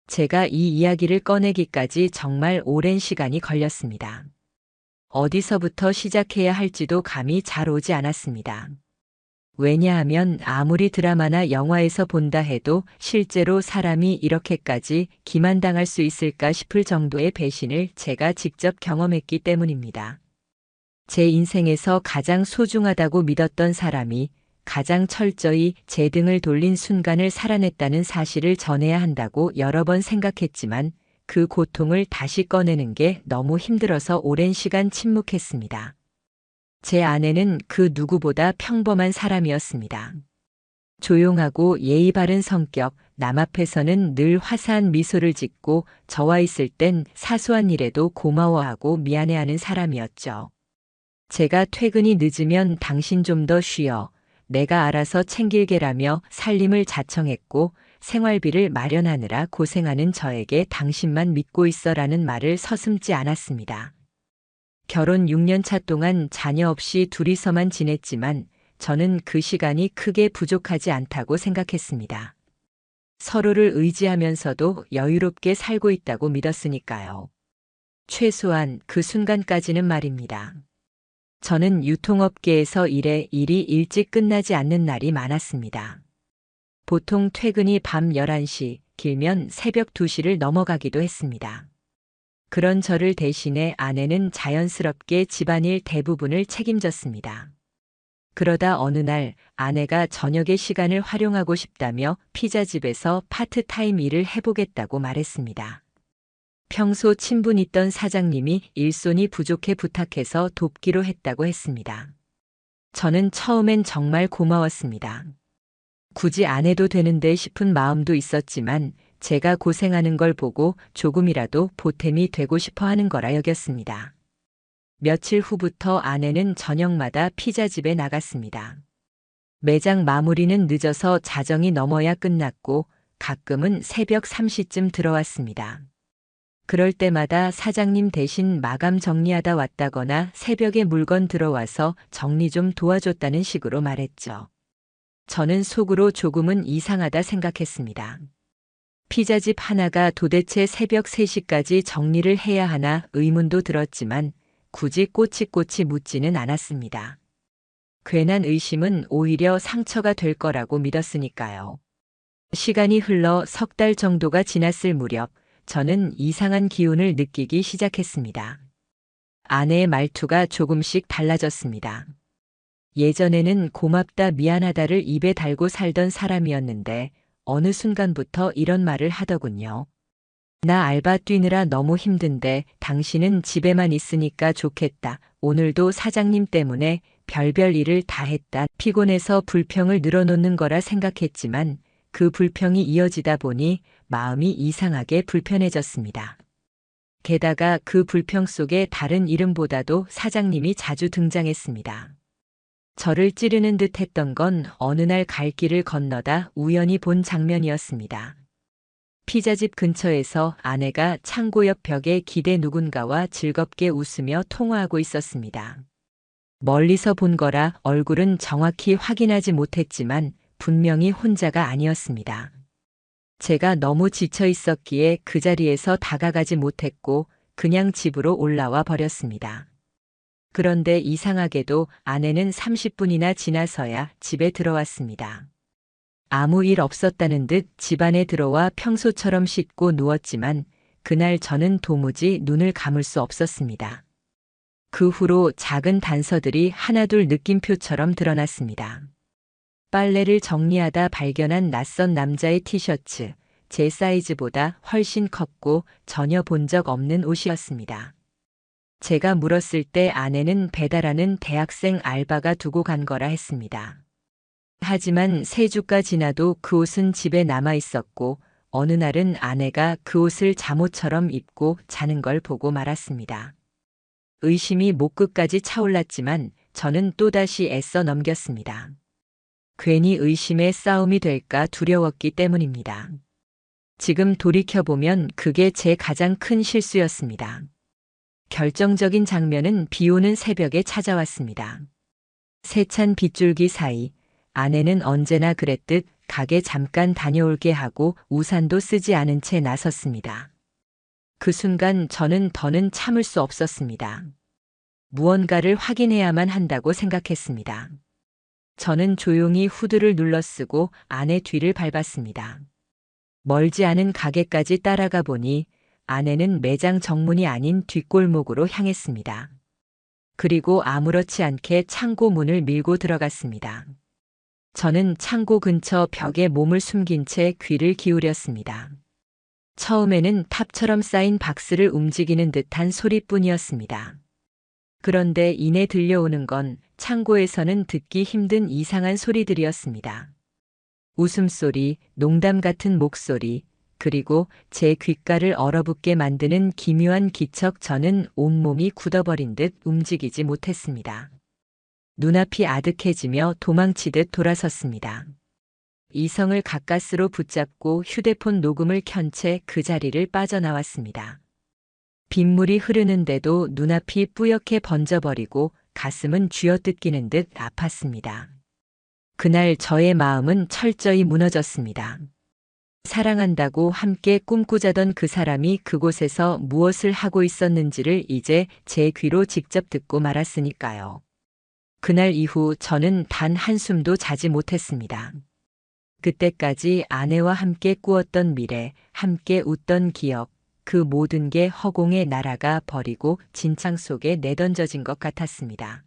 제가 이 이야기를 꺼내기까지 정말 오랜 시간이 걸렸습니다. 어디서부터 시작해야 할지도 감이 잘 오지 않았습니다. 왜냐하면 아무리 드라마나 영화에서 본다 해도 실제로 사람이 이렇게까지 기만당할 수 있을까 싶을 정도의 배신을 제가 직접 경험했기 때문입니다. 제 인생에서 가장 소중하다고 믿었던 사람이 가장 철저히 제 등을 돌린 순간을 살아냈다는 사실을 전해야 한다고 여러 번 생각했지만 그 고통을 다시 꺼내는 게 너무 힘들어서 오랜 시간 침묵했습니다. 제 아내는 그 누구보다 평범한 사람이었습니다. 조용하고 예의 바른 성격, 남 앞에서는 늘 화사한 미소를 짓고 저와 있을 땐 사소한 일에도 고마워하고 미안해하는 사람이었죠. 제가 퇴근이 늦으면 당신 좀 더 쉬어. 내가 알아서 챙길게라며 살림을 자청했고 생활비를 마련하느라 고생하는 저에게 당신만 믿고 있어라는 말을 서슴지 않았습니다. 결혼 6년 차 동안 자녀 없이 둘이서만 지냈지만 저는 그 시간이 크게 부족하지 않다고 생각했습니다. 서로를 의지하면서도 여유롭게 살고 있다고 믿었으니까요. 최소한 그 순간까지는 말입니다. 저는 유통업계에서 일해 일이 일찍 끝나지 않는 날이 많았습니다. 보통 퇴근이 밤 11시, 길면 새벽 2시를 넘어가기도 했습니다. 그런 저를 대신해 아내는 자연스럽게 집안일 대부분을 책임졌습니다. 그러다 어느 날 아내가 저녁의 시간을 활용하고 싶다며 피자집에서 파트타임 일을 해보겠다고 말했습니다. 평소 친분 있던 사장님이 일손이 부족해 부탁해서 돕기로 했다고 했습니다. 저는 처음엔 정말 고마웠습니다. 굳이 안 해도 되는데 싶은 마음도 있었지만 제가 고생하는 걸 보고 조금이라도 보탬이 되고 싶어 하는 거라 여겼습니다. 며칠 후부터 아내는 저녁마다 피자집에 나갔습니다. 매장 마무리는 늦어서 자정이 넘어야 끝났고 가끔은 새벽 3시쯤 들어왔습니다. 그럴 때마다 사장님 대신 마감 정리하다 왔다거나 새벽에 물건 들어와서 정리 좀 도와줬다는 식으로 말했죠. 저는 속으로 조금은 이상하다 생각했습니다. 피자집 하나가 도대체 새벽 3시까지 정리를 해야 하나 의문도 들었지만 굳이 꼬치꼬치 묻지는 않았습니다. 괜한 의심은 오히려 상처가 될 거라고 믿었으니까요. 시간이 흘러 3달 정도가 지났을 무렵 저는 이상한 기운을 느끼기 시작했습니다. 아내의 말투가 조금씩 달라졌습니다. 예전에는 고맙다 미안하다를 입에 달고 살던 사람이었는데 어느 순간부터 이런 말을 하더군요. 나 알바 뛰느라 너무 힘든데 당신은 집에만 있으니까 좋겠다. 오늘도 사장님 때문에 별별 일을 다 했다. 피곤해서 불평을 늘어놓는 거라 생각했지만 그 불평이 이어지다 보니 마음이 이상하게 불편해졌습니다. 게다가 그 불평 속에 다른 이름보다도 사장님이 자주 등장했습니다. 저를 찌르는 듯 했던 건 어느 날 갈 길을 건너다 우연히 본 장면이었습니다. 피자집 근처에서 아내가 창고 옆 벽에 기대 누군가와 즐겁게 웃으며 통화하고 있었습니다. 멀리서 본 거라 얼굴은 정확히 확인하지 못했지만 분명히 혼자가 아니었습니다. 제가 너무 지쳐 있었기에 그 자리에서 다가가지 못했고 그냥 집으로 올라와 버렸습니다. 그런데 이상하게도 아내는 30분이나 지나서야 집에 들어왔습니다. 아무 일 없었다는 듯 집안에 들어와 평소처럼 씻고 누웠지만 그날 저는 도무지 눈을 감을 수 없었습니다. 그 후로 작은 단서들이 하나둘 느낌표처럼 드러났습니다. 빨래를 정리하다 발견한 낯선 남자의 티셔츠, 제 사이즈보다 훨씬 컸고 전혀 본 적 없는 옷이었습니다. 제가 물었을 때 아내는 배달하는 대학생 알바가 두고 간 거라 했습니다. 하지만 3주가 지나도 그 옷은 집에 남아 있었고 어느 날은 아내가 그 옷을 잠옷처럼 입고 자는 걸 보고 말았습니다. 의심이 목끝까지 차올랐지만 저는 또다시 애써 넘겼습니다. 괜히 의심의 싸움이 될까 두려웠기 때문입니다. 지금 돌이켜보면 그게 제 가장 큰 실수였습니다. 결정적인 장면은 비 오는 새벽에 찾아왔습니다. 세찬 빗줄기 사이 아내는 언제나 그랬듯 가게 잠깐 다녀올게 하고 우산도 쓰지 않은 채 나섰습니다. 그 순간 저는 더는 참을 수 없었습니다. 무언가를 확인해야만 한다고 생각했습니다. 저는 조용히 후드를 눌러쓰고 아내 뒤를 밟았습니다. 멀지 않은 가게까지 따라가 보니 아내는 매장 정문이 아닌 뒷골목으로 향했습니다. 그리고 아무렇지 않게 창고 문을 밀고 들어갔습니다. 저는 창고 근처 벽에 몸을 숨긴 채 귀를 기울였습니다. 처음에는 탑처럼 쌓인 박스를 움직이는 듯한 소리뿐이었습니다. 그런데 이내 들려오는 건 창고에서는 듣기 힘든 이상한 소리들이었습니다. 웃음소리, 농담 같은 목소리, 그리고 제 귓가를 얼어붙게 만드는 기묘한 기척. 저는 온몸이 굳어버린 듯 움직이지 못했습니다. 눈앞이 아득해지며 도망치듯 돌아섰습니다. 이성을 가까스로 붙잡고 휴대폰 녹음을 켠 채 그 자리를 빠져나왔습니다. 빗물이 흐르는데도 눈앞이 뿌옇게 번져버리고 가슴은 쥐어뜯기는 듯 아팠습니다. 그날 저의 마음은 철저히 무너졌습니다. 사랑한다고 함께 꿈꾸자던 그 사람이 그곳에서 무엇을 하고 있었는지를 이제 제 귀로 직접 듣고 말았으니까요. 그날 이후 저는 단 한숨도 자지 못했습니다. 그때까지 아내와 함께 꾸었던 미래, 함께 웃던 기억, 그 모든 게 허공에 날아가 버리고 진창 속에 내던져진 것 같았습니다.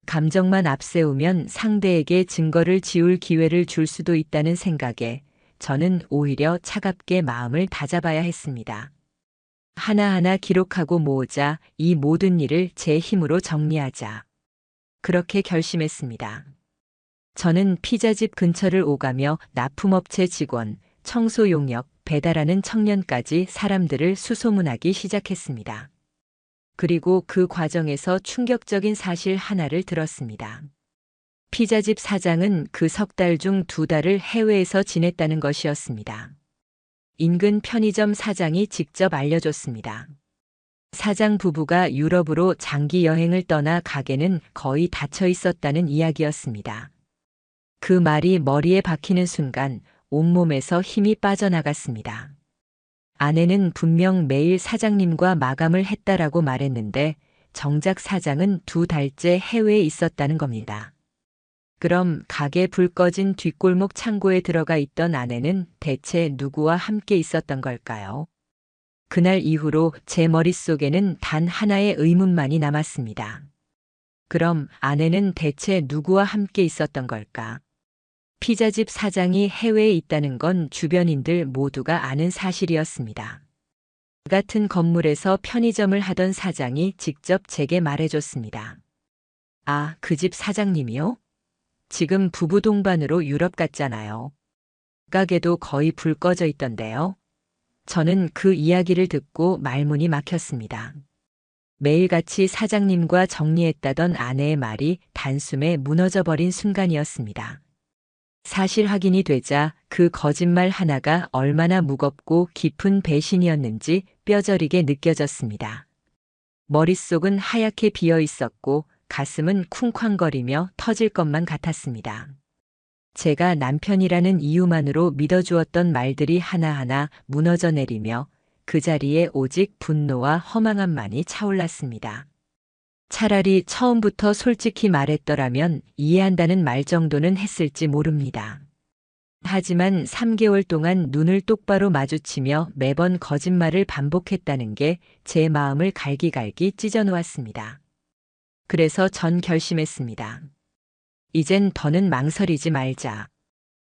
감정만 앞세우면 상대에게 증거를 지울 기회를 줄 수도 있다는 생각에 저는 오히려 차갑게 마음을 다잡아야 했습니다. 하나하나 기록하고 모으자, 이 모든 일을 제 힘으로 정리하자. 그렇게 결심했습니다. 저는 피자집 근처를 오가며 납품업체 직원, 청소 용역, 배달하는 청년까지 사람들을 수소문하기 시작했습니다. 그리고 그 과정에서 충격적인 사실 하나를 들었습니다. 피자집 사장은 그 석 달 중 2달을 해외에서 지냈다는 것이었습니다. 인근 편의점 사장이 직접 알려줬습니다. 사장 부부가 유럽으로 장기 여행을 떠나 가게는 거의 닫혀 있었다는 이야기였습니다. 그 말이 머리에 박히는 순간 온몸에서 힘이 빠져나갔습니다. 아내는 분명 매일 사장님과 마감을 했다라고 말했는데 정작 사장은 2달째 해외에 있었다는 겁니다. 그럼 가게 불 꺼진 뒷골목 창고에 들어가 있던 아내는 대체 누구와 함께 있었던 걸까요? 그날 이후로 제 머릿속에는 단 하나의 의문만이 남았습니다. 그럼 아내는 대체 누구와 함께 있었던 걸까? 피자집 사장이 해외에 있다는 건 주변인들 모두가 아는 사실이었습니다. 같은 건물에서 편의점을 하던 사장이 직접 제게 말해줬습니다. 아, 그 집 사장님이요? 지금 부부 동반으로 유럽 갔잖아요. 가게도 거의 불 꺼져 있던데요. 저는 그 이야기를 듣고 말문이 막혔습니다. 매일같이 사장님과 정리했다던 아내의 말이 단숨에 무너져버린 순간이었습니다. 사실 확인이 되자 그 거짓말 하나가 얼마나 무겁고 깊은 배신이었는지 뼈저리게 느껴졌습니다. 머릿속은 하얗게 비어 있었고 가슴은 쿵쾅거리며 터질 것만 같았습니다. 제가 남편이라는 이유만으로 믿어주었던 말들이 하나하나 무너져 내리며 그 자리에 오직 분노와 허망함만이 차올랐습니다. 차라리 처음부터 솔직히 말했더라면 이해한다는 말 정도는 했을지 모릅니다. 하지만 3개월 동안 눈을 똑바로 마주치며 매번 거짓말을 반복했다는 게 제 마음을 갈기갈기 찢어놓았습니다. 그래서 전 결심했습니다. 이젠 더는 망설이지 말자.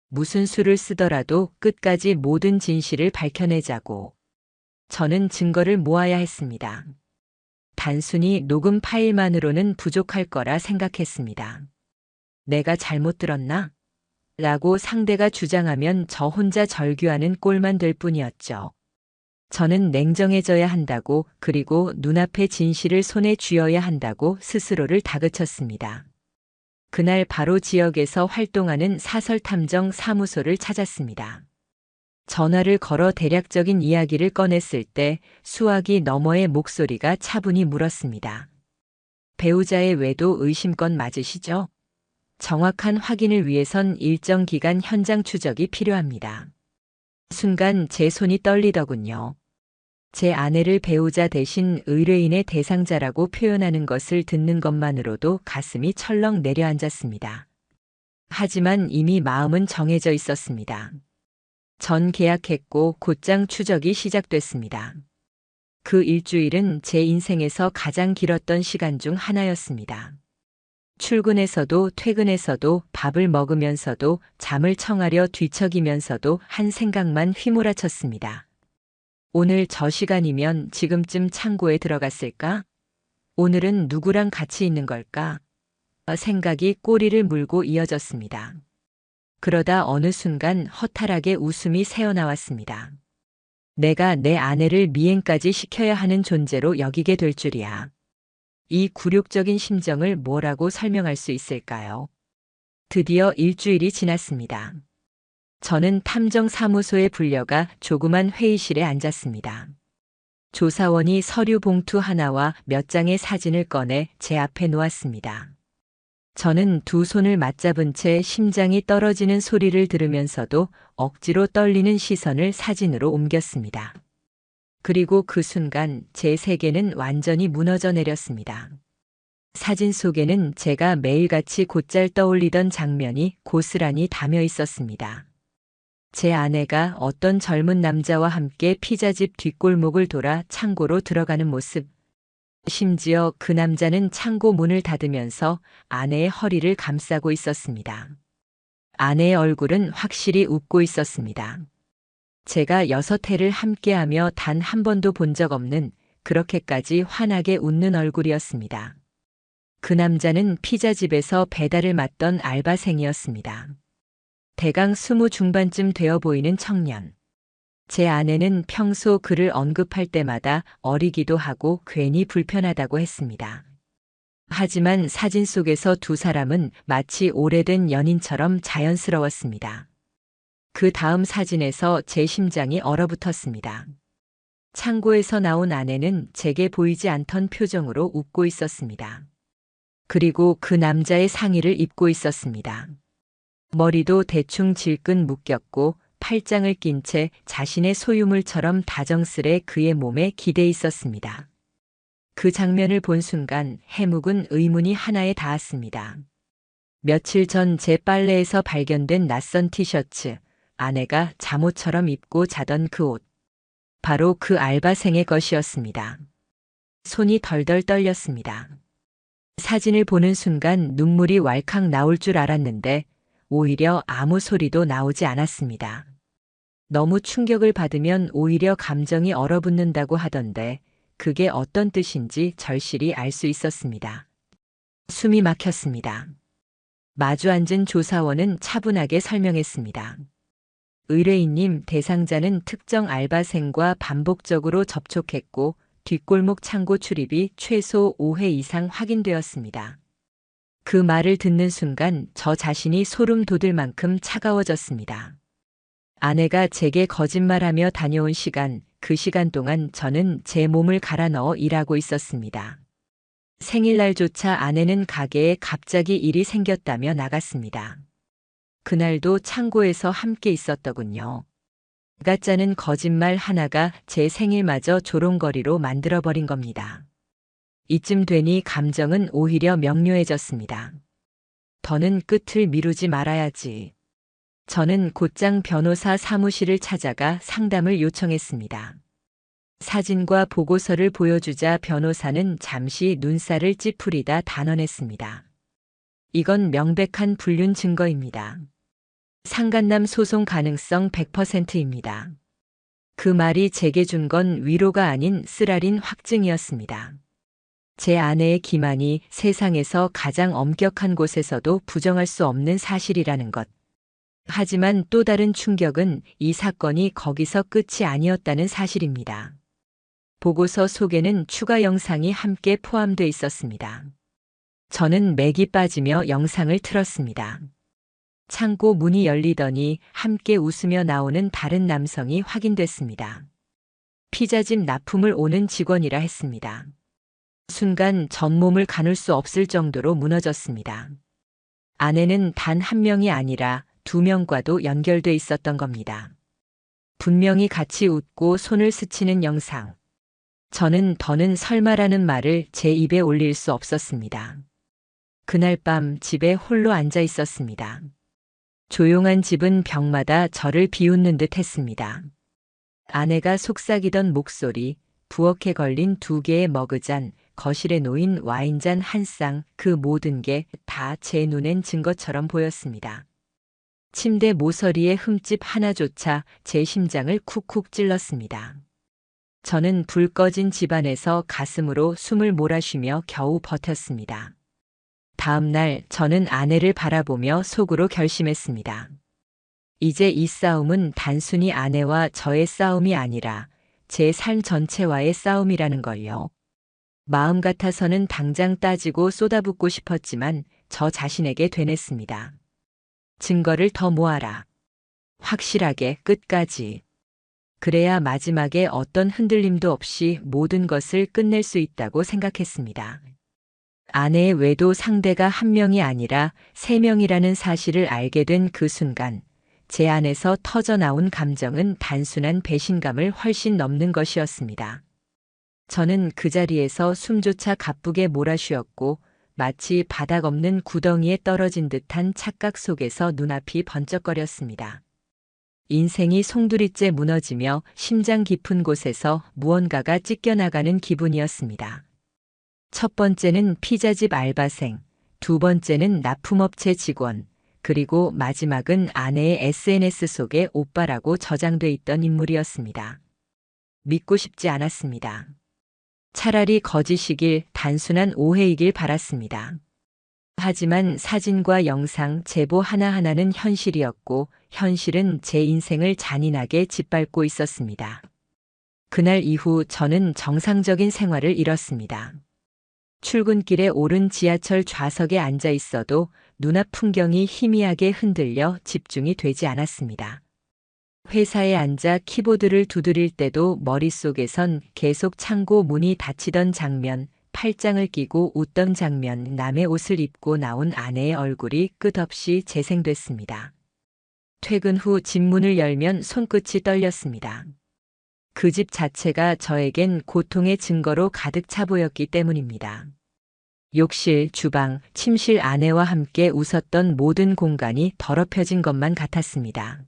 무슨 수를 쓰더라도 끝까지 모든 진실을 밝혀내자고. 저는 증거를 모아야 했습니다. 단순히 녹음 파일만으로는 부족할 거라 생각했습니다. 내가 잘못 들었나? 라고 상대가 주장하면 저 혼자 절규하는 꼴만 될 뿐이었죠. 저는 냉정해져야 한다고, 그리고 눈앞의 진실을 손에 쥐어야 한다고 스스로를 다그쳤습니다. 그날 바로 지역에서 활동하는 사설탐정 사무소를 찾았습니다. 전화를 걸어 대략적인 이야기를 꺼냈을 때 수화기 너머의 목소리가 차분히 물었습니다. 배우자의 외도 의심건 맞으시죠? 정확한 확인을 위해선 일정 기간 현장 추적이 필요합니다. 순간 제 손이 떨리더군요. 제 아내를 배우자 대신 의뢰인의 대상자라고 표현하는 것을 듣는 것만으로도 가슴이 철렁 내려앉았습니다. 하지만 이미 마음은 정해져 있었습니다. 전 계약했고 곧장 추적이 시작됐습니다. 그 일주일은 제 인생에서 가장 길었던 시간 중 하나였습니다. 출근해서도 퇴근해서도 밥을 먹으면서도 잠을 청하려 뒤척이면서도 한 생각만 휘몰아쳤습니다. 오늘 저 시간이면 지금쯤 창고에 들어갔을까? 오늘은 누구랑 같이 있는 걸까? 생각이 꼬리를 물고 이어졌습니다. 그러다 어느 순간 허탈하게 웃음이 새어나왔습니다. 내가 내 아내를 미행까지 시켜야 하는 존재로 여기게 될 줄이야. 이 굴욕적인 심정을 뭐라고 설명할 수 있을까요? 드디어 일주일이 지났습니다. 저는 탐정사무소에 불려가 조그만 회의실에 앉았습니다. 조사원이 서류 봉투 하나와 몇 장의 사진을 꺼내 제 앞에 놓았습니다. 저는 두 손을 맞잡은 채 심장이 떨어지는 소리를 들으면서도 억지로 떨리는 시선을 사진으로 옮겼습니다. 그리고 그 순간 제 세계는 완전히 무너져 내렸습니다. 사진 속에는 제가 매일같이 곧잘 떠올리던 장면이 고스란히 담여 있었습니다. 제 아내가 어떤 젊은 남자와 함께 피자집 뒷골목을 돌아 창고로 들어가는 모습. 심지어 그 남자는 창고 문을 닫으면서 아내의 허리를 감싸고 있었습니다. 아내의 얼굴은 확실히 웃고 있었습니다. 제가 6해를 함께하며 단 한 번도 본 적 없는 그렇게까지 환하게 웃는 얼굴이었습니다. 그 남자는 피자집에서 배달을 맡던 알바생이었습니다. 대강 20 중반쯤 되어 보이는 청년. 제 아내는 평소 그를 언급할 때마다 어리기도 하고 괜히 불편하다고 했습니다. 하지만 사진 속에서 두 사람은 마치 오래된 연인처럼 자연스러웠습니다. 그 다음 사진에서 제 심장이 얼어붙었습니다. 창고에서 나온 아내는 제게 보이지 않던 표정으로 웃고 있었습니다. 그리고 그 남자의 상의를 입고 있었습니다. 머리도 대충 질끈 묶였고 팔짱을 낀 채 자신의 소유물처럼 다정스레 그의 몸에 기대 있었습니다. 그 장면을 본 순간 해묵은 의문이 하나에 닿았습니다. 며칠 전 제 빨래에서 발견된 낯선 티셔츠, 아내가 잠옷처럼 입고 자던 그 옷. 바로 그 알바생의 것이었습니다. 손이 덜덜 떨렸습니다. 사진을 보는 순간 눈물이 왈칵 나올 줄 알았는데 오히려 아무 소리도 나오지 않았습니다. 너무 충격을 받으면 오히려 감정이 얼어붙는다고 하던데 그게 어떤 뜻인지 절실히 알 수 있었습니다. 숨이 막혔습니다. 마주 앉은 조사원은 차분하게 설명했습니다. 의뢰인님, 대상자는 특정 알바생과 반복적으로 접촉했고 뒷골목 창고 출입이 최소 5회 이상 확인되었습니다. 그 말을 듣는 순간 저 자신이 소름 돋을 만큼 차가워졌습니다. 아내가 제게 거짓말하며 다녀온 시간, 그 시간 동안 저는 제 몸을 갈아 넣어 일하고 있었습니다. 생일날조차 아내는 가게에 갑자기 일이 생겼다며 나갔습니다. 그날도 창고에서 함께 있었더군요. 가짜는 거짓말 하나가 제 생일마저 조롱거리로 만들어버린 겁니다. 이쯤 되니 감정은 오히려 명료해졌습니다. 더는 끝을 미루지 말아야지. 저는 곧장 변호사 사무실을 찾아가 상담을 요청했습니다. 사진과 보고서를 보여주자 변호사는 잠시 눈살을 찌푸리다 단언했습니다. 이건 명백한 불륜 증거입니다. 상간남 소송 가능성 100%입니다. 그 말이 제게 준 건 위로가 아닌 쓰라린 확증이었습니다. 제 아내의 기만이 세상에서 가장 엄격한 곳에서도 부정할 수 없는 사실이라는 것. 하지만 또 다른 충격은 이 사건이 거기서 끝이 아니었다는 사실입니다. 보고서 속에는 추가 영상이 함께 포함되어 있었습니다. 저는 맥이 빠지며 영상을 틀었습니다. 창고 문이 열리더니 함께 웃으며 나오는 다른 남성이 확인됐습니다. 피자집 납품을 오는 직원이라 했습니다. 순간 전몸을 가눌 수 없을 정도로 무너졌습니다. 아내는 단 한 명이 아니라 두 명과도 연결돼 있었던 겁니다. 분명히 같이 웃고 손을 스치는 영상. 저는 더는 설마라는 말을 제 입에 올릴 수 없었습니다. 그날 밤 집에 홀로 앉아 있었습니다. 조용한 집은 벽마다 저를 비웃는 듯 했습니다. 아내가 속삭이던 목소리, 부엌에 걸린 두 개의 머그잔, 거실에 놓인 와인잔 한 쌍, 그 모든 게 다 제 눈엔 증거처럼 보였습니다. 침대 모서리의 흠집 하나조차 제 심장을 쿡쿡 찔렀습니다. 저는 불 꺼진 집안에서 가슴으로 숨을 몰아쉬며 겨우 버텼습니다. 다음 날 저는 아내를 바라보며 속으로 결심했습니다. 이제 이 싸움은 단순히 아내와 저의 싸움이 아니라 제 삶 전체와의 싸움이라는 걸요. 마음 같아서는 당장 따지고 쏟아붓고 싶었지만 저 자신에게 되뇌습니다. 증거를 더 모아라. 확실하게 끝까지. 그래야 마지막에 어떤 흔들림도 없이 모든 것을 끝낼 수 있다고 생각했습니다. 아내의 외도 상대가 한 명이 아니라 세 명이라는 사실을 알게 된 그 순간, 제 안에서 터져나온 감정은 단순한 배신감을 훨씬 넘는 것이었습니다. 저는 그 자리에서 숨조차 가쁘게 몰아쉬었고 마치 바닥 없는 구덩이에 떨어진 듯한 착각 속에서 눈앞이 번쩍거렸습니다. 인생이 송두리째 무너지며 심장 깊은 곳에서 무언가가 찢겨나가는 기분이었습니다. 첫 번째는 피자집 알바생, 두 번째는 납품업체 직원, 그리고 마지막은 아내의 SNS 속에 오빠라고 저장돼 있던 인물이었습니다. 믿고 싶지 않았습니다. 차라리 거짓이길, 단순한 오해이길 바랐습니다. 하지만 사진과 영상, 제보 하나하나는 현실이었고 현실은 제 인생을 잔인하게 짓밟고 있었습니다. 그날 이후 저는 정상적인 생활을 잃었습니다. 출근길에 오른 지하철 좌석에 앉아 있어도 눈앞 풍경이 희미하게 흔들려 집중이 되지 않았습니다. 회사에 앉아 키보드를 두드릴 때도 머릿속에선 계속 창고 문이 닫히던 장면, 팔짱을 끼고 웃던 장면, 남의 옷을 입고 나온 아내의 얼굴이 끝없이 재생됐습니다. 퇴근 후 집 문을 열면 손끝이 떨렸습니다. 그 집 자체가 저에겐 고통의 증거로 가득 차 보였기 때문입니다. 욕실, 주방, 침실 아내와 함께 웃었던 모든 공간이 더럽혀진 것만 같았습니다.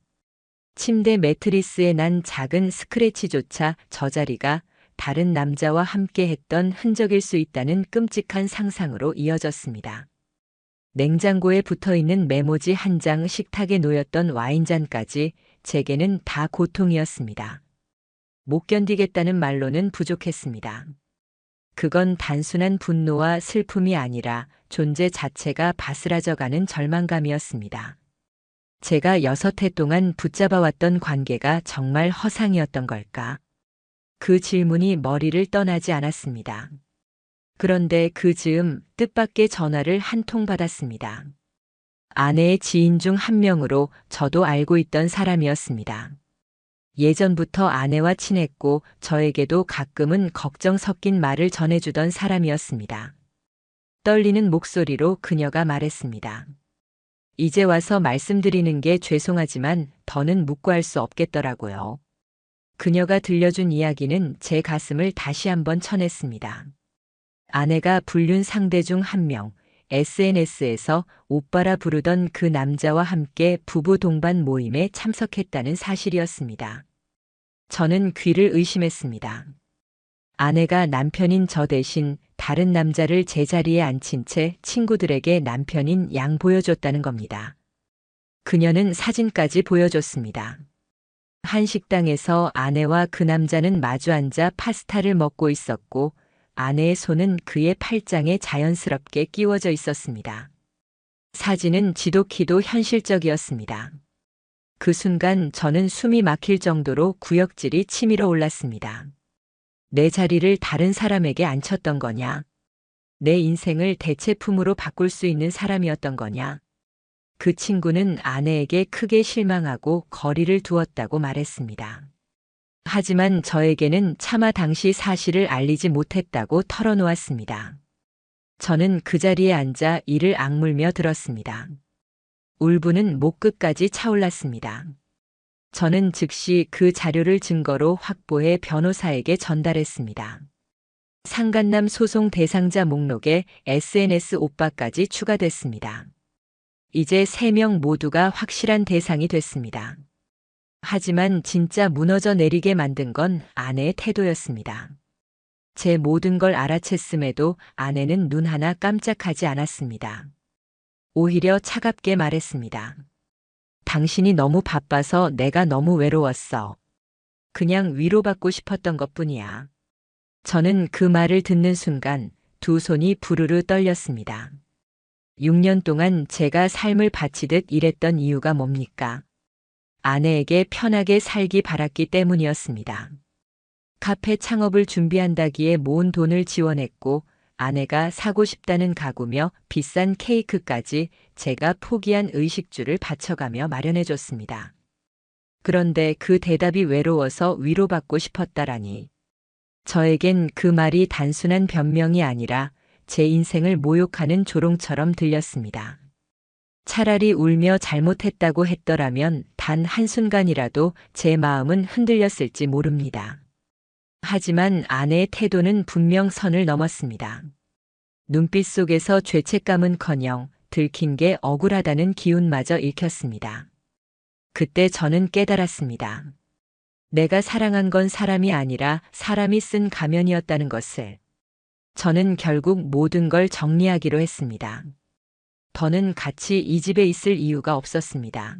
침대 매트리스에 난 작은 스크래치조차 저 자리가 다른 남자와 함께 했던 흔적일 수 있다는 끔찍한 상상으로 이어졌습니다. 냉장고에 붙어있는 메모지 한 장, 식탁에 놓였던 와인잔까지 제게는 다 고통이었습니다. 못 견디겠다는 말로는 부족했습니다. 그건 단순한 분노와 슬픔이 아니라 존재 자체가 바스라져가는 절망감이었습니다. 제가 6해 동안 붙잡아왔던 관계가 정말 허상이었던 걸까? 그 질문이 머리를 떠나지 않았습니다. 그런데 그 즈음 뜻밖의 전화를 한 통 받았습니다. 아내의 지인 중 한 명으로 저도 알고 있던 사람이었습니다. 예전부터 아내와 친했고 저에게도 가끔은 걱정 섞인 말을 전해주던 사람이었습니다. 떨리는 목소리로 그녀가 말했습니다. 이제 와서 말씀드리는 게 죄송하지만 더는 묵고할 수 없겠더라고요. 그녀가 들려준 이야기는 제 가슴을 다시 한번 쳐냈습니다. 아내가 불륜 상대 중 한 명, SNS에서 오빠라 부르던 그 남자와 함께 부부 동반 모임에 참석했다는 사실이었습니다. 저는 귀를 의심했습니다. 아내가 남편인 저 대신 다른 남자를 제자리에 앉힌 채 친구들에게 남편인 양 보여줬다는 겁니다. 그녀는 사진까지 보여줬습니다. 한 식당에서 아내와 그 남자는 마주 앉아 파스타를 먹고 있었고 아내의 손은 그의 팔짱에 자연스럽게 끼워져 있었습니다. 사진은 지독히도 현실적이었습니다. 그 순간 저는 숨이 막힐 정도로 구역질이 치밀어 올랐습니다. 내 자리를 다른 사람에게 앉혔던 거냐? 내 인생을 대체품으로 바꿀 수 있는 사람이었던 거냐? 그 친구는 아내에게 크게 실망하고 거리를 두었다고 말했습니다. 하지만 저에게는 차마 당시 사실을 알리지 못했다고 털어놓았습니다. 저는 그 자리에 앉아 이를 악물며 들었습니다. 울분은 목 끝까지 차올랐습니다. 저는 즉시 그 자료를 증거로 확보해 변호사에게 전달했습니다. 상간남 소송 대상자 목록에 SNS 오빠까지 추가됐습니다. 이제 3명 모두가 확실한 대상이 됐습니다. 하지만 진짜 무너져 내리게 만든 건 아내의 태도였습니다. 제 모든 걸 알아챘음에도 아내는 눈 하나 깜짝하지 않았습니다. 오히려 차갑게 말했습니다. 당신이 너무 바빠서 내가 너무 외로웠어. 그냥 위로받고 싶었던 것뿐이야. 저는 그 말을 듣는 순간 두 손이 부르르 떨렸습니다. 6년 동안 제가 삶을 바치듯 일했던 이유가 뭡니까? 아내에게 편하게 살기 바랐기 때문이었습니다. 카페 창업을 준비한다기에 모은 돈을 지원했고 아내가 사고 싶다는 가구며 비싼 케이크까지 제가 포기한 의식주를 바쳐가며 마련해줬습니다. 그런데 그 대답이 외로워서 위로받고 싶었다라니. 저에겐 그 말이 단순한 변명이 아니라 제 인생을 모욕하는 조롱처럼 들렸습니다. 차라리 울며 잘못했다고 했더라면 단 한순간이라도 제 마음은 흔들렸을지 모릅니다. 하지만 아내의 태도는 분명 선을 넘었습니다. 눈빛 속에서 죄책감은커녕 들킨 게 억울하다는 기운마저 읽혔습니다. 그때 저는 깨달았습니다. 내가 사랑한 건 사람이 아니라 사람이 쓴 가면이었다는 것을. 저는 결국 모든 걸 정리하기로 했습니다. 더는 같이 이 집에 있을 이유가 없었습니다.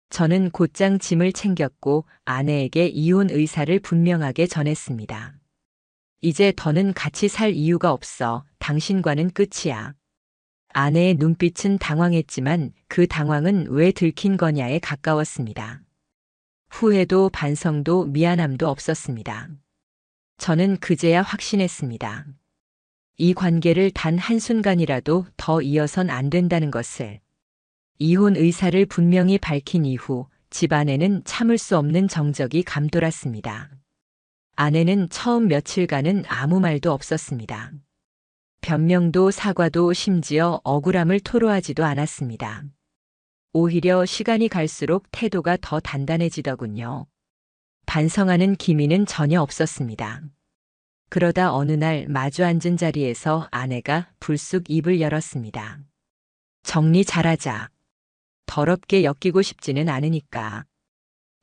저는 곧장 짐을 챙겼고 아내에게 이혼 의사를 분명하게 전했습니다. 이제 더는 같이 살 이유가 없어. 당신과는 끝이야. 아내의 눈빛은 당황했지만 그 당황은 왜 들킨 거냐에 가까웠습니다. 후회도 반성도 미안함도 없었습니다. 저는 그제야 확신했습니다. 이 관계를 단 한순간이라도 더 이어선 안 된다는 것을. 이혼 의사를 분명히 밝힌 이후 집안에는 참을 수 없는 정적이 감돌았습니다. 아내는 처음 며칠간은 아무 말도 없었습니다. 변명도 사과도 심지어 억울함을 토로하지도 않았습니다. 오히려 시간이 갈수록 태도가 더 단단해지더군요. 반성하는 기미는 전혀 없었습니다. 그러다 어느 날 마주 앉은 자리에서 아내가 불쑥 입을 열었습니다. 정리 잘하자. 더럽게 엮이고 싶지는 않으니까.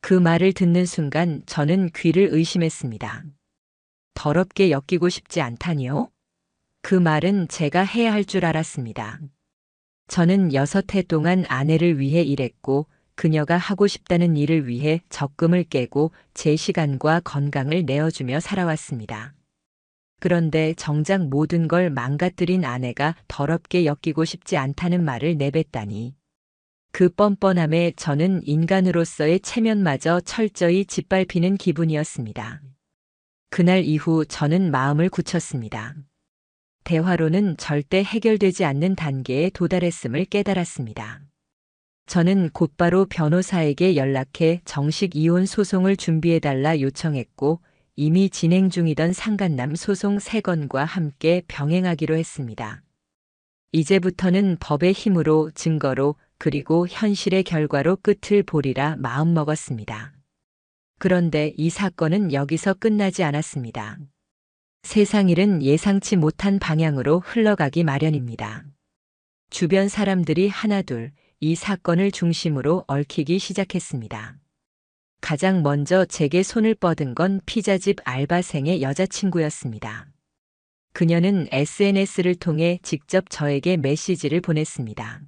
그 말을 듣는 순간 저는 귀를 의심했습니다. 더럽게 엮이고 싶지 않다니요? 그 말은 제가 해야 할 줄 알았습니다. 저는 6해 동안 아내를 위해 일했고 그녀가 하고 싶다는 일을 위해 적금을 깨고 제 시간과 건강을 내어주며 살아왔습니다. 그런데 정작 모든 걸 망가뜨린 아내가 더럽게 엮이고 싶지 않다는 말을 내뱉다니. 그 뻔뻔함에 저는 인간으로서의 체면마저 철저히 짓밟히는 기분이었습니다. 그날 이후 저는 마음을 굳혔습니다. 대화로는 절대 해결되지 않는 단계에 도달했음을 깨달았습니다. 저는 곧바로 변호사에게 연락해 정식 이혼 소송을 준비해달라 요청했고 이미 진행 중이던 상간남 소송 3건과 함께 병행하기로 했습니다. 이제부터는 법의 힘으로 증거로 그리고 현실의 결과로 끝을 보리라 마음먹었습니다. 그런데 이 사건은 여기서 끝나지 않았습니다. 세상 일은 예상치 못한 방향으로 흘러가기 마련입니다. 주변 사람들이 하나둘 이 사건을 중심으로 얽히기 시작했습니다. 가장 먼저 제게 손을 뻗은 건 피자집 알바생의 여자친구였습니다. 그녀는 SNS를 통해 직접 저에게 메시지를 보냈습니다.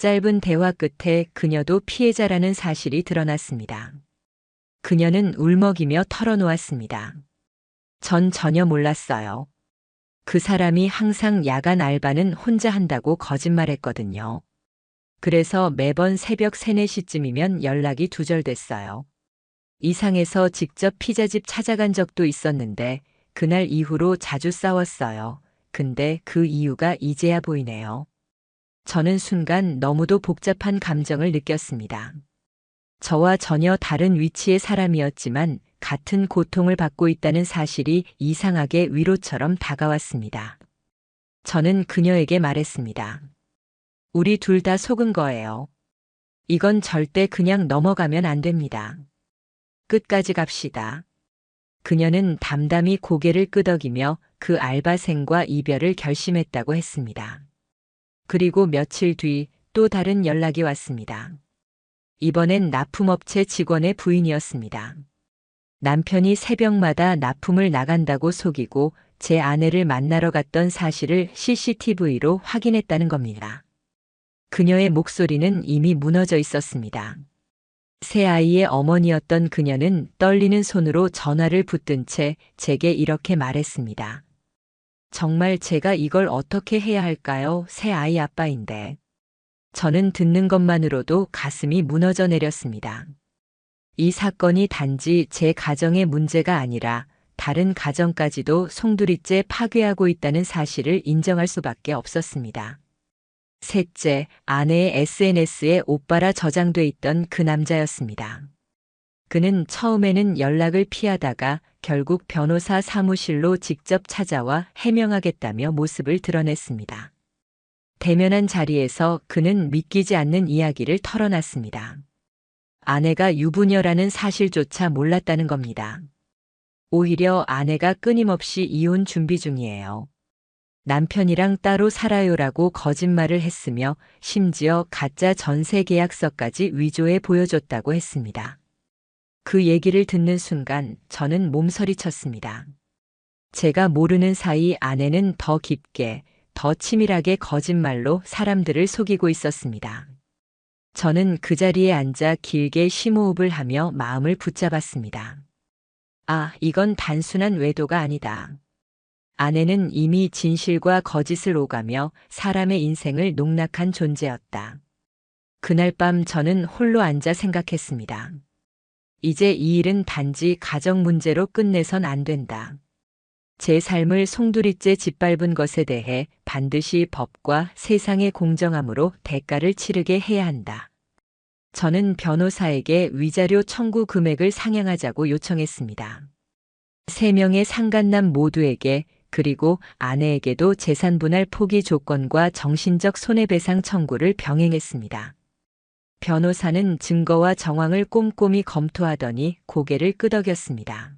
짧은 대화 끝에 그녀도 피해자라는 사실이 드러났습니다. 그녀는 울먹이며 털어놓았습니다. 전 전혀 몰랐어요. 그 사람이 항상 야간 알바는 혼자 한다고 거짓말했거든요. 그래서 매번 새벽 3, 4시쯤이면 연락이 두절됐어요. 이상해서 직접 피자집 찾아간 적도 있었는데 그날 이후로 자주 싸웠어요. 근데 그 이유가 이제야 보이네요. 저는 순간 너무도 복잡한 감정을 느꼈습니다. 저와 전혀 다른 위치의 사람이었지만 같은 고통을 받고 있다는 사실이 이상하게 위로처럼 다가왔습니다. 저는 그녀에게 말했습니다. 우리 둘 다 속은 거예요. 이건 절대 그냥 넘어가면 안 됩니다. 끝까지 갑시다. 그녀는 담담히 고개를 끄덕이며 그 알바생과 이별을 결심했다고 했습니다. 그리고 며칠 뒤 또 다른 연락이 왔습니다. 이번엔 납품업체 직원의 부인이었습니다. 남편이 새벽마다 납품을 나간다고 속이고 제 아내를 만나러 갔던 사실을 CCTV로 확인했다는 겁니다. 그녀의 목소리는 이미 무너져 있었습니다. 새 아이의 어머니였던 그녀는 떨리는 손으로 전화를 붙든 채 제게 이렇게 말했습니다. 정말 제가 이걸 어떻게 해야 할까요? 새 아이 아빠인데. 저는 듣는 것만으로도 가슴이 무너져 내렸습니다. 이 사건이 단지 제 가정의 문제가 아니라 다른 가정까지도 송두리째 파괴하고 있다는 사실을 인정할 수밖에 없었습니다. 셋째, 아내의 SNS에 오빠라 저장돼 있던 그 남자였습니다. 그는 처음에는 연락을 피하다가 결국 변호사 사무실로 직접 찾아와 해명하겠다며 모습을 드러냈습니다. 대면한 자리에서 그는 믿기지 않는 이야기를 털어놨습니다. 아내가 유부녀라는 사실조차 몰랐다는 겁니다. 오히려 아내가 끊임없이 이혼 준비 중이에요. 남편이랑 따로 살아요라고 거짓말을 했으며 심지어 가짜 전세 계약서까지 위조해 보여줬다고 했습니다. 그 얘기를 듣는 순간 저는 몸서리쳤습니다. 제가 모르는 사이 아내는 더 깊게, 더 치밀하게 거짓말로 사람들을 속이고 있었습니다. 저는 그 자리에 앉아 길게 심호흡을 하며 마음을 붙잡았습니다. 아, 이건 단순한 외도가 아니다. 아내는 이미 진실과 거짓을 오가며 사람의 인생을 농락한 존재였다. 그날 밤 저는 홀로 앉아 생각했습니다. 이제 이 일은 단지 가정 문제로 끝내선 안 된다. 제 삶을 송두리째 짓밟은 것에 대해 반드시 법과 세상의 공정함으로 대가를 치르게 해야 한다. 저는 변호사에게 위자료 청구 금액을 상향하자고 요청했습니다. 3명의 상간남 모두에게 그리고 아내에게도 재산 분할 포기 조건과 정신적 손해배상 청구를 병행했습니다. 변호사는 증거와 정황을 꼼꼼히 검토하더니 고개를 끄덕였습니다.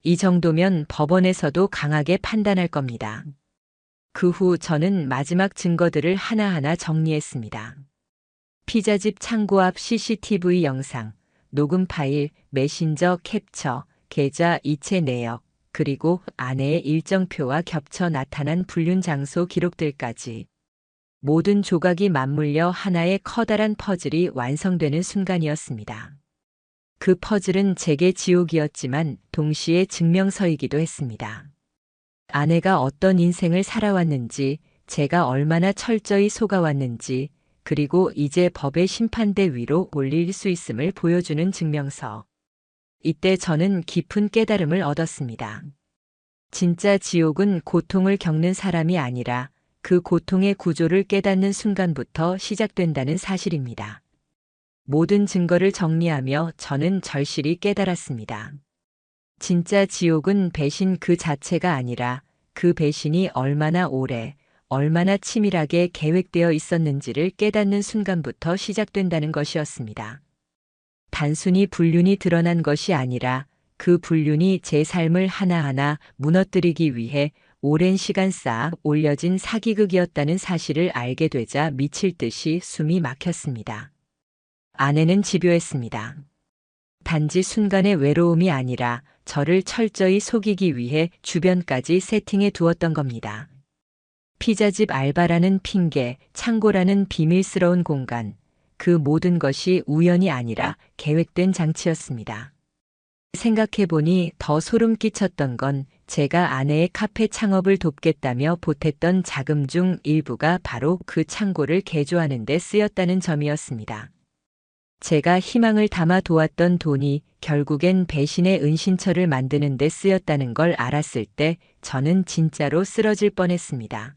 이 정도면 법원에서도 강하게 판단할 겁니다. 그 후 저는 마지막 증거들을 하나하나 정리했습니다. 피자집 창고 앞 CCTV 영상, 녹음 파일, 메신저 캡처, 계좌 이체 내역, 그리고 아내의 일정표와 겹쳐 나타난 불륜 장소 기록들까지. 모든 조각이 맞물려 하나의 커다란 퍼즐이 완성되는 순간이었습니다. 그 퍼즐은 제게 지옥이었지만 동시에 증명서이기도 했습니다. 아내가 어떤 인생을 살아왔는지, 제가 얼마나 철저히 속아왔는지, 그리고 이제 법의 심판대 위로 올릴 수 있음을 보여주는 증명서. 이때 저는 깊은 깨달음을 얻었습니다. 진짜 지옥은 고통을 겪는 사람이 아니라 그 고통의 구조를 깨닫는 순간부터 시작된다는 사실입니다. 모든 증거를 정리하며 저는 절실히 깨달았습니다. 진짜 지옥은 배신 그 자체가 아니라 그 배신이 얼마나 오래, 얼마나 치밀하게 계획되어 있었는지를 깨닫는 순간부터 시작된다는 것이었습니다. 단순히 불륜이 드러난 것이 아니라 그 불륜이 제 삶을 하나하나 무너뜨리기 위해 오랜 시간 쌓아 올려진 사기극이었다는 사실을 알게 되자 미칠 듯이 숨이 막혔습니다. 아내는 집요했습니다. 단지 순간의 외로움이 아니라 저를 철저히 속이기 위해 주변까지 세팅해 두었던 겁니다. 피자집 알바라는 핑계, 창고라는 비밀스러운 공간, 그 모든 것이 우연이 아니라 계획된 장치였습니다. 생각해보니 더 소름 끼쳤던 건 제가 아내의 카페 창업을 돕겠다며 보탰던 자금 중 일부가 바로 그 창고를 개조하는 데 쓰였다는 점이었습니다. 제가 희망을 담아 도왔던 돈이 결국엔 배신의 은신처를 만드는 데 쓰였다는 걸 알았을 때 저는 진짜로 쓰러질 뻔했습니다.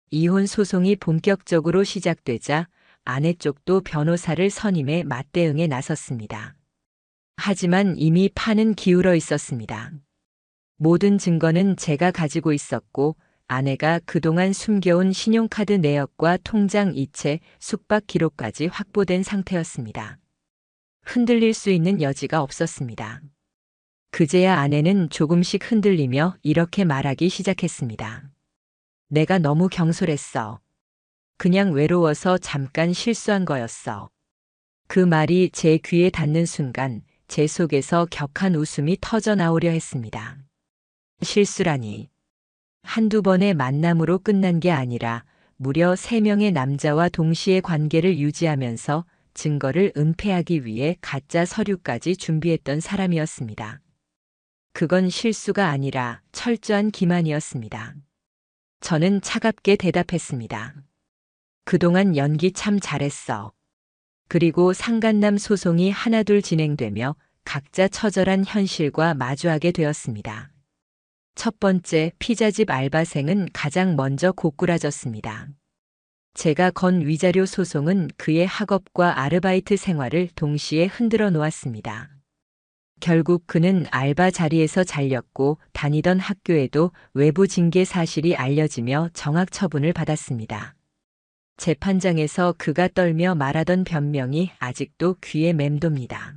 이혼 소송이 본격적으로 시작되자 아내 쪽도 변호사를 선임해 맞대응에 나섰습니다. 하지만 이미 판은 기울어 있었습니다. 모든 증거는 제가 가지고 있었고 아내가 그동안 숨겨온 신용카드 내역과 통장 이체, 숙박 기록까지 확보된 상태였습니다. 흔들릴 수 있는 여지가 없었습니다. 그제야 아내는 조금씩 흔들리며 이렇게 말하기 시작했습니다. 내가 너무 경솔했어. 그냥 외로워서 잠깐 실수한 거였어. 그 말이 제 귀에 닿는 순간 제 속에서 격한 웃음이 터져 나오려 했습니다. 실수라니. 한두 번의 만남으로 끝난 게 아니라 무려 3명의 남자와 동시에 관계를 유지하면서 증거를 은폐하기 위해 가짜 서류까지 준비했던 사람이었습니다. 그건 실수가 아니라 철저한 기만이었습니다. 저는 차갑게 대답했습니다. 그동안 연기 참 잘했어. 그리고 상간남 소송이 하나둘 진행되며 각자 처절한 현실과 마주하게 되었습니다. 첫 번째 피자집 알바생은 가장 먼저 고꾸라졌습니다. 제가 건 위자료 소송은 그의 학업과 아르바이트 생활을 동시에 흔들어 놓았습니다. 결국 그는 알바 자리에서 잘렸고 다니던 학교에도 외부 징계 사실이 알려지며 정학 처분을 받았습니다. 재판장에서 그가 떨며 말하던 변명이 아직도 귀에 맴돕니다.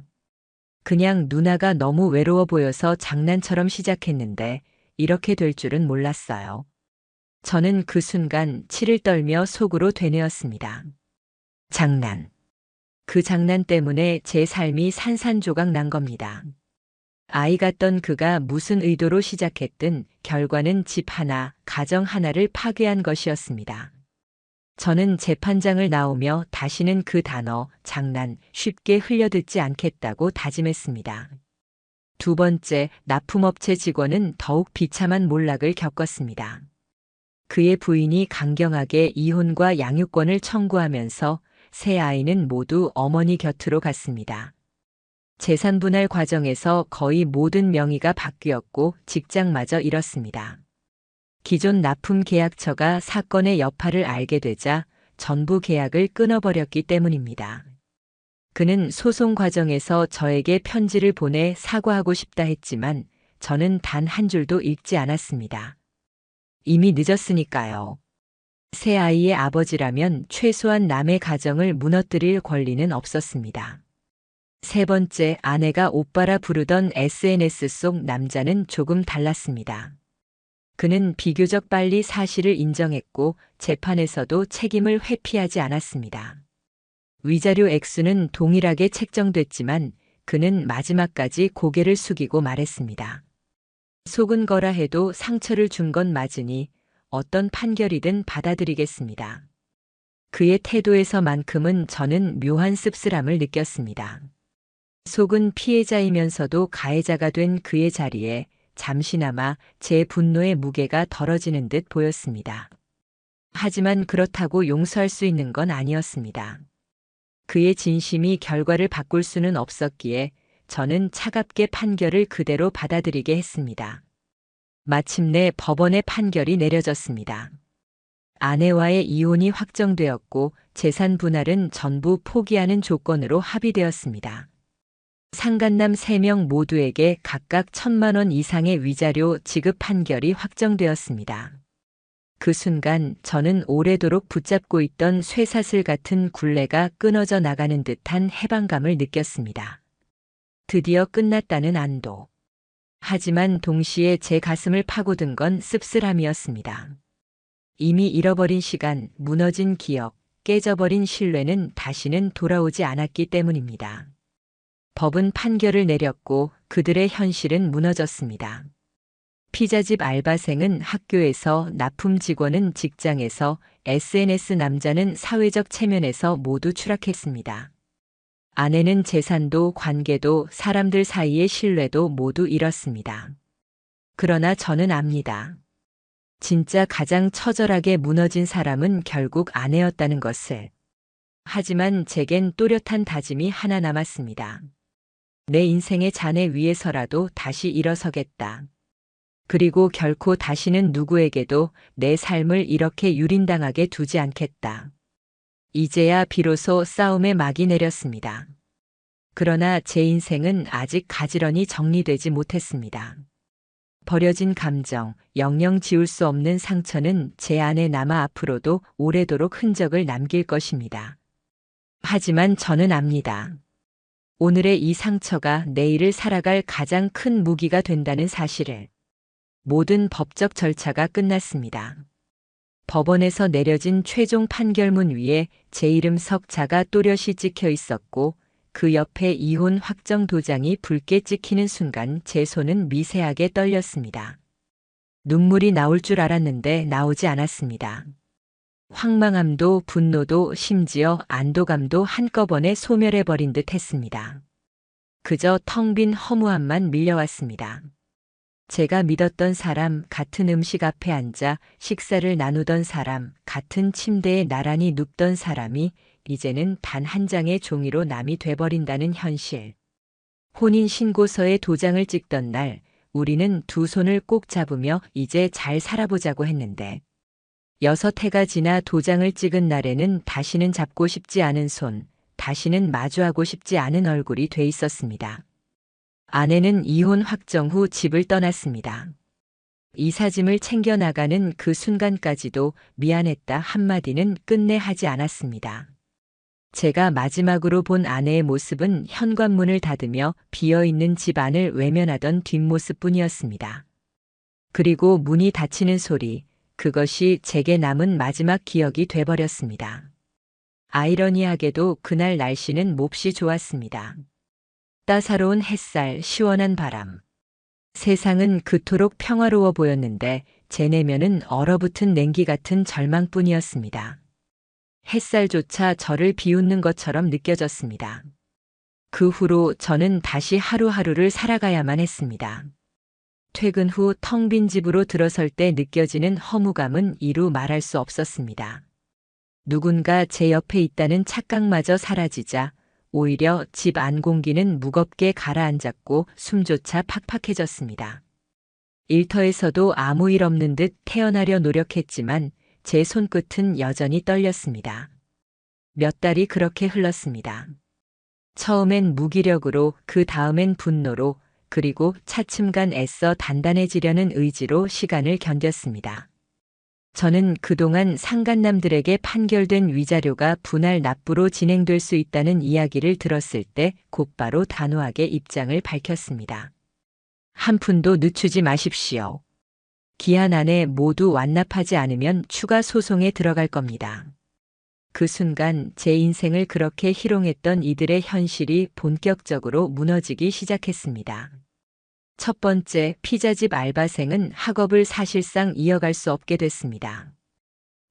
그냥 누나가 너무 외로워 보여서 장난처럼 시작했는데 이렇게 될 줄은 몰랐어요. 저는 그 순간 치를 떨며 속으로 되뇌었습니다. 장난. 그 장난 때문에 제 삶이 산산조각 난 겁니다. 아이 같던 그가 무슨 의도로 시작했든 결과는 집 하나, 가정 하나를 파괴한 것이었습니다. 저는 재판장을 나오며 다시는 그 단어, 장난, 쉽게 흘려듣지 않겠다고 다짐했습니다. 두 번째, 납품업체 직원은 더욱 비참한 몰락을 겪었습니다. 그의 부인이 강경하게 이혼과 양육권을 청구하면서 세 아이는 모두 어머니 곁으로 갔습니다. 재산 분할 과정에서 거의 모든 명의가 바뀌었고 직장마저 잃었습니다. 기존 납품 계약처가 사건의 여파를 알게 되자 전부 계약을 끊어버렸기 때문입니다. 그는 소송 과정에서 저에게 편지를 보내 사과하고 싶다 했지만 저는 단 한 줄도 읽지 않았습니다. 이미 늦었으니까요. 새 아이의 아버지라면 최소한 남의 가정을 무너뜨릴 권리는 없었습니다. 세 번째, 아내가 오빠라 부르던 SNS 속 남자는 조금 달랐습니다. 그는 비교적 빨리 사실을 인정했고 재판에서도 책임을 회피하지 않았습니다. 위자료 액수는 동일하게 책정됐지만 그는 마지막까지 고개를 숙이고 말했습니다. 속은 거라 해도 상처를 준 건 맞으니 어떤 판결이든 받아들이겠습니다. 그의 태도에서만큼은 저는 묘한 씁쓸함을 느꼈습니다. 속은 피해자이면서도 가해자가 된 그의 자리에 잠시나마 제 분노의 무게가 덜어지는 듯 보였습니다. 하지만 그렇다고 용서할 수 있는 건 아니었습니다. 그의 진심이 결과를 바꿀 수는 없었기에 저는 차갑게 판결을 그대로 받아들이게 했습니다. 마침내 법원의 판결이 내려졌습니다. 아내와의 이혼이 확정되었고 재산 분할은 전부 포기하는 조건으로 합의되었습니다. 상간남 3명 모두에게 각각 1,000만 원 이상의 위자료 지급 판결이 확정되었습니다. 그 순간 저는 오래도록 붙잡고 있던 쇠사슬 같은 굴레가 끊어져 나가는 듯한 해방감을 느꼈습니다. 드디어 끝났다는 안도. 하지만 동시에 제 가슴을 파고든 건 씁쓸함이었습니다. 이미 잃어버린 시간, 무너진 기억, 깨져버린 신뢰는 다시는 돌아오지 않았기 때문입니다. 법은 판결을 내렸고 그들의 현실은 무너졌습니다. 피자집 알바생은 학교에서, 납품 직원은 직장에서, SNS 남자는 사회적 체면에서 모두 추락했습니다. 아내는 재산도 관계도 사람들 사이의 신뢰도 모두 잃었습니다. 그러나 저는 압니다. 진짜 가장 처절하게 무너진 사람은 결국 아내였다는 것을. 하지만 제겐 또렷한 다짐이 하나 남았습니다. 내 인생의 잔해 위에서라도 다시 일어서겠다. 그리고 결코 다시는 누구에게도 내 삶을 이렇게 유린당하게 두지 않겠다. 이제야 비로소 싸움의 막이 내렸습니다. 그러나 제 인생은 아직 가지런히 정리되지 못했습니다. 버려진 감정, 영영 지울 수 없는 상처는 제 안에 남아 앞으로도 오래도록 흔적을 남길 것입니다. 하지만 저는 압니다. 오늘의 이 상처가 내일을 살아갈 가장 큰 무기가 된다는 사실을. 모든 법적 절차가 끝났습니다. 법원에서 내려진 최종 판결문 위에 제 이름 석자가 또렷이 찍혀 있었고 그 옆에 이혼 확정 도장이 붉게 찍히는 순간 제 손은 미세하게 떨렸습니다. 눈물이 나올 줄 알았는데 나오지 않았습니다. 황망함도 분노도 심지어 안도감도 한꺼번에 소멸해버린 듯 했습니다. 그저 텅 빈 허무함만 밀려왔습니다. 제가 믿었던 사람, 같은 음식 앞에 앉아 식사를 나누던 사람, 같은 침대에 나란히 눕던 사람이 이제는 단 한 장의 종이로 남이 돼버린다는 현실. 혼인신고서에 도장을 찍던 날, 우리는 두 손을 꼭 잡으며 이제 잘 살아보자고 했는데, 6해가 지나 도장을 찍은 날에는 다시는 잡고 싶지 않은 손, 다시는 마주하고 싶지 않은 얼굴이 돼 있었습니다. 아내는 이혼 확정 후 집을 떠났습니다. 이삿짐을 챙겨나가는 그 순간까지도 미안했다 한마디는 끝내 하지 않았습니다. 제가 마지막으로 본 아내의 모습은 현관문을 닫으며 비어있는 집 안을 외면하던 뒷모습뿐이었습니다. 그리고 문이 닫히는 소리, 그것이 제게 남은 마지막 기억이 돼버렸습니다. 아이러니하게도 그날 날씨는 몹시 좋았습니다. 따사로운 햇살, 시원한 바람. 세상은 그토록 평화로워 보였는데 제 내면은 얼어붙은 냉기 같은 절망뿐이었습니다. 햇살조차 저를 비웃는 것처럼 느껴졌습니다. 그 후로 저는 다시 하루하루를 살아가야만 했습니다. 퇴근 후 텅 빈 집으로 들어설 때 느껴지는 허무감은 이루 말할 수 없었습니다. 누군가 제 옆에 있다는 착각마저 사라지자 오히려 집 안 공기는 무겁게 가라앉았고 숨조차 팍팍해졌습니다. 일터에서도 아무 일 없는 듯 태어나려 노력했지만 제 손끝은 여전히 떨렸습니다. 몇 달이 그렇게 흘렀습니다. 처음엔 무기력으로, 그 다음엔 분노로, 그리고 차츰간 애써 단단해지려는 의지로 시간을 견뎠습니다. 저는 그동안 상간남들에게 판결된 위자료가 분할 납부로 진행될 수 있다는 이야기를 들었을 때 곧바로 단호하게 입장을 밝혔습니다. 한 푼도 늦추지 마십시오. 기한 안에 모두 완납하지 않으면 추가 소송에 들어갈 겁니다. 그 순간 제 인생을 그렇게 희롱했던 이들의 현실이 본격적으로 무너지기 시작했습니다. 첫 번째, 피자집 알바생은 학업을 사실상 이어갈 수 없게 됐습니다.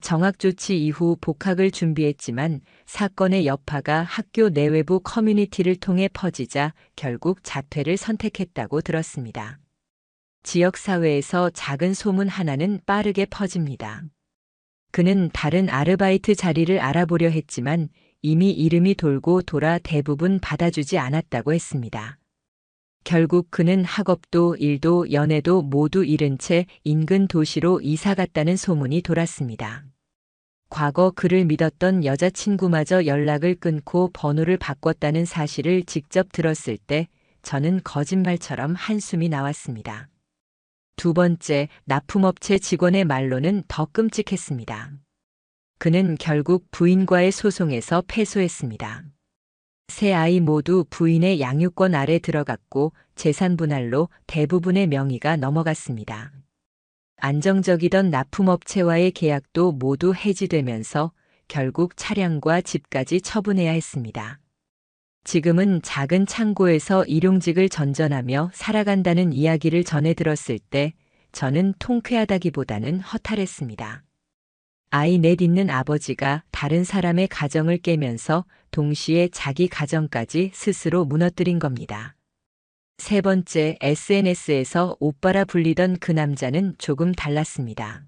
정학조치 이후 복학을 준비했지만 사건의 여파가 학교 내외부 커뮤니티를 통해 퍼지자 결국 자퇴를 선택했다고 들었습니다. 지역사회에서 작은 소문 하나는 빠르게 퍼집니다. 그는 다른 아르바이트 자리를 알아보려 했지만 이미 이름이 돌고 돌아 대부분 받아주지 않았다고 했습니다. 결국 그는 학업도 일도 연애도 모두 잃은 채 인근 도시로 이사 갔다는 소문이 돌았습니다. 과거 그를 믿었던 여자친구마저 연락을 끊고 번호를 바꿨다는 사실을 직접 들었을 때 저는 거짓말처럼 한숨이 나왔습니다. 두 번째, 납품업체 직원의 말로는 더 끔찍했습니다. 그는 결국 부인과의 소송에서 패소했습니다. 세 아이 모두 부인의 양육권 아래 들어갔고 재산 분할로 대부분의 명의가 넘어갔습니다. 안정적이던 납품업체와의 계약도 모두 해지되면서 결국 차량과 집까지 처분해야 했습니다. 지금은 작은 창고에서 일용직을 전전하며 살아간다는 이야기를 전해 들었을 때 저는 통쾌하다기보다는 허탈했습니다. 아이 넷 있는 아버지가 다른 사람의 가정을 깨면서 동시에 자기 가정까지 스스로 무너뜨린 겁니다. 세 번째, SNS에서 오빠라 불리던 그 남자는 조금 달랐습니다.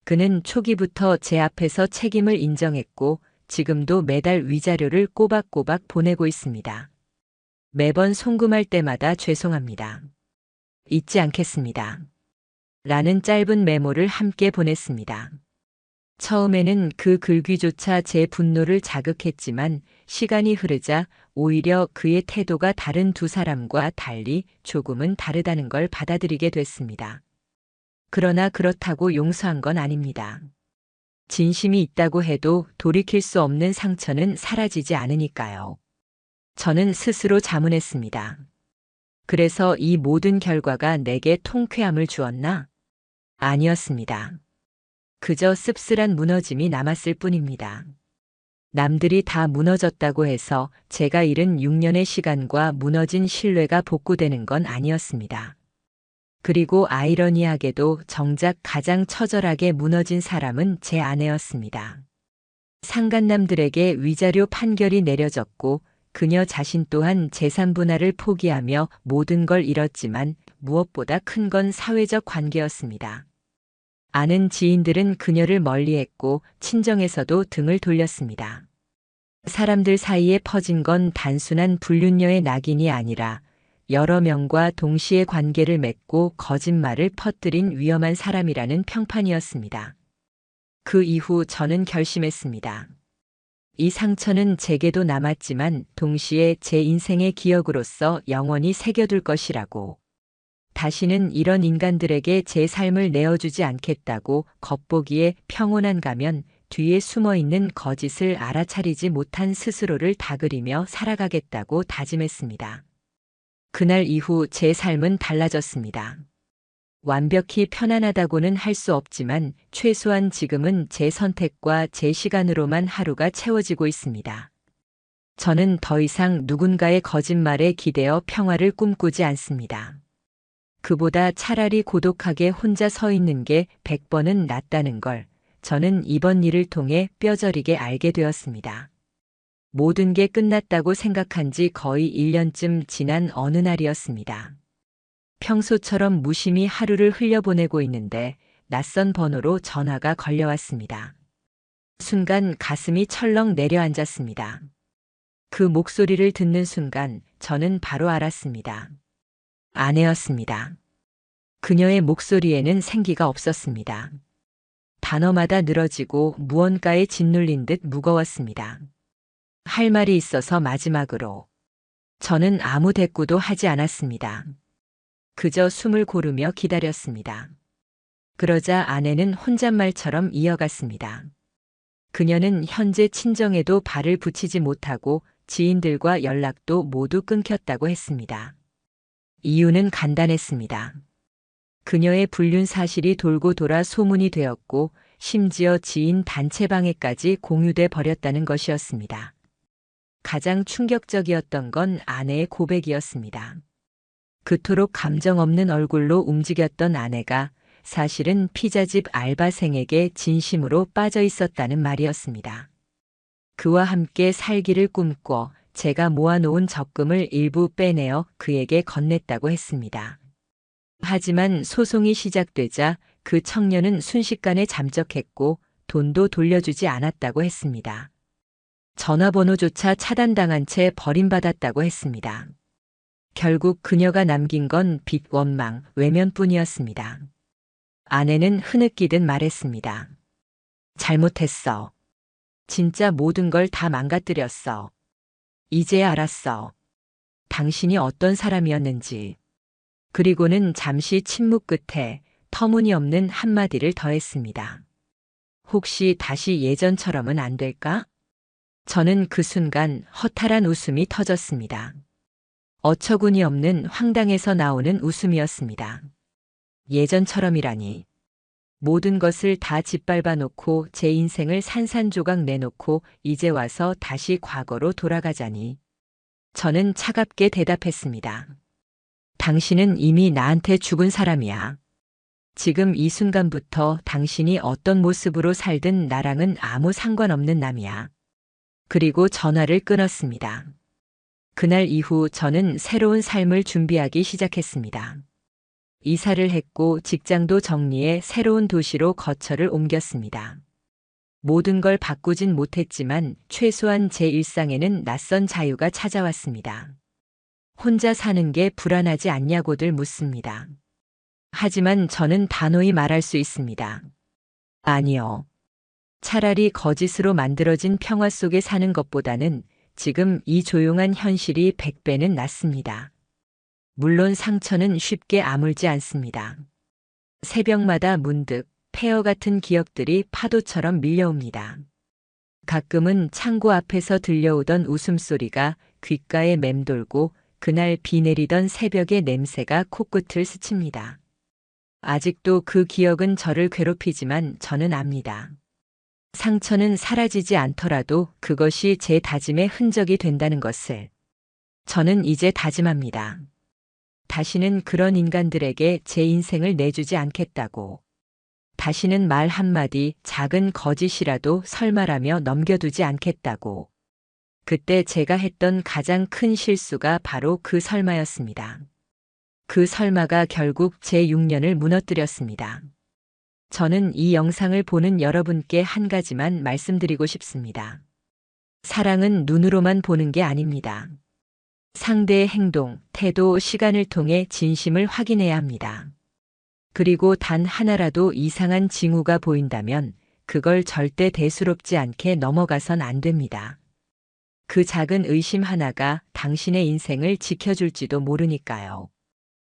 그는 초기부터 제 앞에서 책임을 인정했고 지금도 매달 위자료를 꼬박꼬박 보내고 있습니다. 매번 송금할 때마다 죄송합니다. 잊지 않겠습니다. 라는 짧은 메모를 함께 보냈습니다. 처음에는 그 글귀조차 제 분노를 자극했지만 시간이 흐르자 오히려 그의 태도가 다른 두 사람과 달리 조금은 다르다는 걸 받아들이게 됐습니다. 그러나 그렇다고 용서한 건 아닙니다. 진심이 있다고 해도 돌이킬 수 없는 상처는 사라지지 않으니까요. 저는 스스로 자문했습니다. 그래서 이 모든 결과가 내게 통쾌함을 주었나? 아니었습니다. 그저 씁쓸한 무너짐이 남았을 뿐입니다. 남들이 다 무너졌다고 해서 제가 잃은 6년의 시간과 무너진 신뢰가 복구되는 건 아니었습니다. 그리고 아이러니하게도 정작 가장 처절하게 무너진 사람은 제 아내였습니다. 상간남들에게 위자료 판결이 내려졌고 그녀 자신 또한 재산 분할을 포기하며 모든 걸 잃었지만 무엇보다 큰 건 사회적 관계였습니다. 아는 지인들은 그녀를 멀리했고 친정에서도 등을 돌렸습니다. 사람들 사이에 퍼진 건 단순한 불륜녀의 낙인이 아니라 여러 명과 동시에 관계를 맺고 거짓말을 퍼뜨린 위험한 사람이라는 평판이었습니다. 그 이후 저는 결심했습니다. 이 상처는 제게도 남았지만 동시에 제 인생의 기억으로서 영원히 새겨둘 것이라고. 다시는 이런 인간들에게 제 삶을 내어주지 않겠다고 겉보기에 평온한 가면 뒤에 숨어있는 거짓을 알아차리지 못한 스스로를 다그리며 살아가겠다고 다짐했습니다. 그날 이후 제 삶은 달라졌습니다. 완벽히 편안하다고는 할 수 없지만 최소한 지금은 제 선택과 제 시간으로만 하루가 채워지고 있습니다. 저는 더 이상 누군가의 거짓말에 기대어 평화를 꿈꾸지 않습니다. 그보다 차라리 고독하게 혼자 서 있는 게 100번은 낫다는 걸 저는 이번 일을 통해 뼈저리게 알게 되었습니다. 모든 게 끝났다고 생각한 지 거의 1년쯤 지난 어느 날이었습니다. 평소처럼 무심히 하루를 흘려보내고 있는데 낯선 번호로 전화가 걸려왔습니다. 순간 가슴이 철렁 내려앉았습니다. 그 목소리를 듣는 순간 저는 바로 알았습니다. 아내였습니다. 그녀의 목소리에는 생기가 없었습니다. 단어마다 늘어지고 무언가에 짓눌린 듯 무거웠습니다. 할 말이 있어서 마지막으로. 저는 아무 대꾸도 하지 않았습니다. 그저 숨을 고르며 기다렸습니다. 그러자 아내는 혼잣말처럼 이어갔습니다. 그녀는 현재 친정에도 발을 붙이지 못하고 지인들과 연락도 모두 끊겼다고 했습니다. 이유는 간단했습니다. 그녀의 불륜 사실이 돌고 돌아 소문이 되었고 심지어 지인 단체방에까지 공유돼 버렸다는 것이었습니다. 가장 충격적이었던 건 아내의 고백이었습니다. 그토록 감정 없는 얼굴로 움직였던 아내가 사실은 피자집 알바생에게 진심으로 빠져 있었다는 말이었습니다. 그와 함께 살기를 꿈꿔 제가 모아놓은 적금을 일부 빼내어 그에게 건넸다고 했습니다. 하지만 소송이 시작되자 그 청년은 순식간에 잠적했고 돈도 돌려주지 않았다고 했습니다. 전화번호조차 차단당한 채 버림받았다고 했습니다. 결국 그녀가 남긴 건 빚, 원망, 외면뿐이었습니다. 아내는 흐느끼듯 말했습니다. 잘못했어. 진짜 모든 걸 다 망가뜨렸어. 이제야 알았어. 당신이 어떤 사람이었는지. 그리고는 잠시 침묵 끝에 터무니없는 한마디를 더했습니다. 혹시 다시 예전처럼은 안 될까? 저는 그 순간 허탈한 웃음이 터졌습니다. 어처구니 없는 황당해서 나오는 웃음이었습니다. 예전처럼이라니. 모든 것을 다 짓밟아 놓고 제 인생을 산산조각 내놓고 이제 와서 다시 과거로 돌아가자니. 저는 차갑게 대답했습니다. 당신은 이미 나한테 죽은 사람이야. 지금 이 순간부터 당신이 어떤 모습으로 살든 나랑은 아무 상관없는 남이야. 그리고 전화를 끊었습니다. 그날 이후 저는 새로운 삶을 준비하기 시작했습니다. 이사를 했고 직장도 정리해 새로운 도시로 거처를 옮겼습니다. 모든 걸 바꾸진 못했지만 최소한 제 일상에는 낯선 자유가 찾아왔습니다. 혼자 사는 게 불안하지 않냐고들 묻습니다. 하지만 저는 단호히 말할 수 있습니다. 아니요. 차라리 거짓으로 만들어진 평화 속에 사는 것보다는 지금 이 조용한 현실이 100배는 낫습니다. 물론 상처는 쉽게 아물지 않습니다. 새벽마다 문득 폐허 같은 기억들이 파도처럼 밀려옵니다. 가끔은 창고 앞에서 들려오던 웃음소리가 귓가에 맴돌고 그날 비 내리던 새벽의 냄새가 코끝을 스칩니다. 아직도 그 기억은 저를 괴롭히지만 저는 압니다. 상처는 사라지지 않더라도 그것이 제 다짐의 흔적이 된다는 것을. 저는 이제 다짐합니다. 다시는 그런 인간들에게 제 인생을 내주지 않겠다고. 다시는 말 한마디 작은 거짓이라도 설마라며 넘겨두지 않겠다고. 그때 제가 했던 가장 큰 실수가 바로 그 설마였습니다. 그 설마가 결국 제 6년을 무너뜨렸습니다. 저는 이 영상을 보는 여러분께 한 가지만 말씀드리고 싶습니다. 사랑은 눈으로만 보는 게 아닙니다. 상대의 행동, 태도, 시간을 통해 진심을 확인해야 합니다. 그리고 단 하나라도 이상한 징후가 보인다면 그걸 절대 대수롭지 않게 넘어가선 안 됩니다. 그 작은 의심 하나가 당신의 인생을 지켜줄지도 모르니까요.